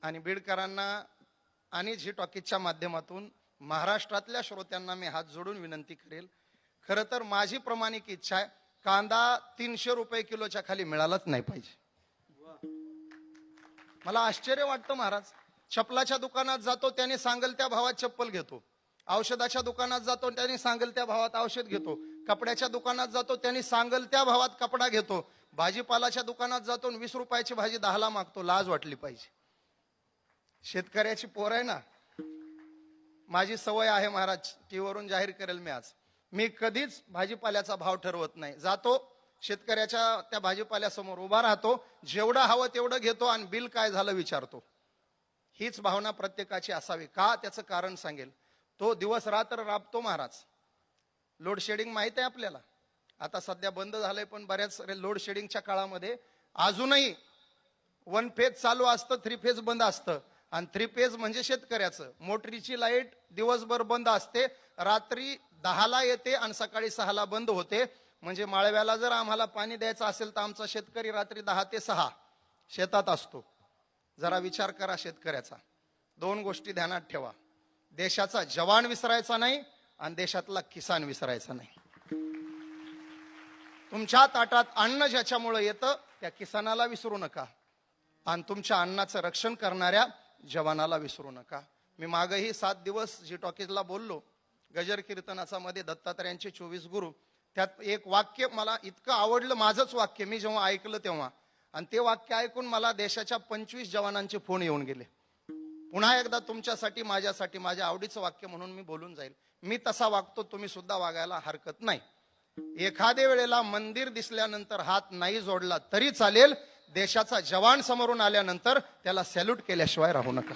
आणि बीडकरांना आणि झी टॉकीजच्या माध्यमातून महाराष्ट्रातल्या श्रोत्यांना मी हात जोडून विनंती करेल, खरं तर माझी प्रामाणिक इच्छा आहे, कांदा 300 रुपये किलोच्या खाली मिळालाच नाही पाहिजे. मला आश्चर्य वाटतं महाराज, चपलाच्या दुकानात जातो त्याने सांगेल त्या भावात चप्पल घेतो, औषधाच्या दुकानात जातो त्याने सांगेल त्या भावात औषध घेतो, कपड्याच्या दुकानात जातो त्याने सांगेल त्या भावात कपडा घेतो, भाजीपालाच्या दुकानात जातो 20 रुपयाची भाजी 10ला मागतो. लाज वाटली पाहिजे. शेतकऱ्याची पोर आहे ना, माझी सवय आहे महाराज, टीव्हीवरून जाहीर करेल मी आज, मी कधीच भाजीपाल्याचा भाव ठरवत नाही. जातो शेतकऱ्याच्या त्या भाजीपाल्यासमोर उभा राहतो, जेवढं हवं तेवढं घेतो आणि बिल काय झालं विचारतो. हीच भावना प्रत्येकाची असावी. का? त्याचं कारण सांगेल. तो दिवस रात्र राबतो महाराज. लोड शेडिंग माहित आहे आपल्याला, आता सध्या बंद झालंय, पण बऱ्याच लोड शेडिंगच्या काळामध्ये अजूनही 1 फेज चालू असतं, 3 फेज बंद असतं. आणि 3 फेज म्हणजे शेतकऱ्याचं, मोटरीची लाईट दिवसभर बंद असते, रात्री 10ला येते आणि सकाळी 6ला बंद होते. म्हणजे माळव्याला जर आम्हाला पाणी द्यायचं असेल तर आमचा शेतकरी रात्री 10 ते 6 शेतात असतो. जरा विचार करा शेतकऱ्याचा. 2 गोष्टी ध्यानात ठेवा, देशाचा जवान विसरायचा नाही आणि देशातला किसान विसरायचा नाही. तुमच्या ताटात अन्न ज्याच्यामुळे येतं त्या किसानाला विसरू नका आणि तुमच्या अन्नाचं रक्षण करणाऱ्या जवानाला विसरू नका. मी मागही 7 दिवस झी टॉकीजला बोललो, गजर कीर्तनाचा मध्ये दत्तात्रयांचे 24 गुरु, त्यात एक वाक्य मला इतकं आवडलं, माझंच वाक्य, मी जेव्हा ऐकलं तेव्हा, आणि ते वाक्य ऐकून मला देशाच्या 25 जवानांचे फोन येऊन गेले. पुन्हा एकदा तुमच्यासाठी माझ्यासाठी माझ्या आवडीचं वाक्य म्हणून मी बोलून जाईल. मी तसा वागतो, तुम्ही सुद्धा वागायला हरकत नाही. एखाद्या वेळेला मंदिर दिसल्यानंतर हात नाही जोडला तरी चालेल, देशाचा जवान समोरून आल्यानंतर त्याला सॅल्यूट केल्याशिवाय राहू नका.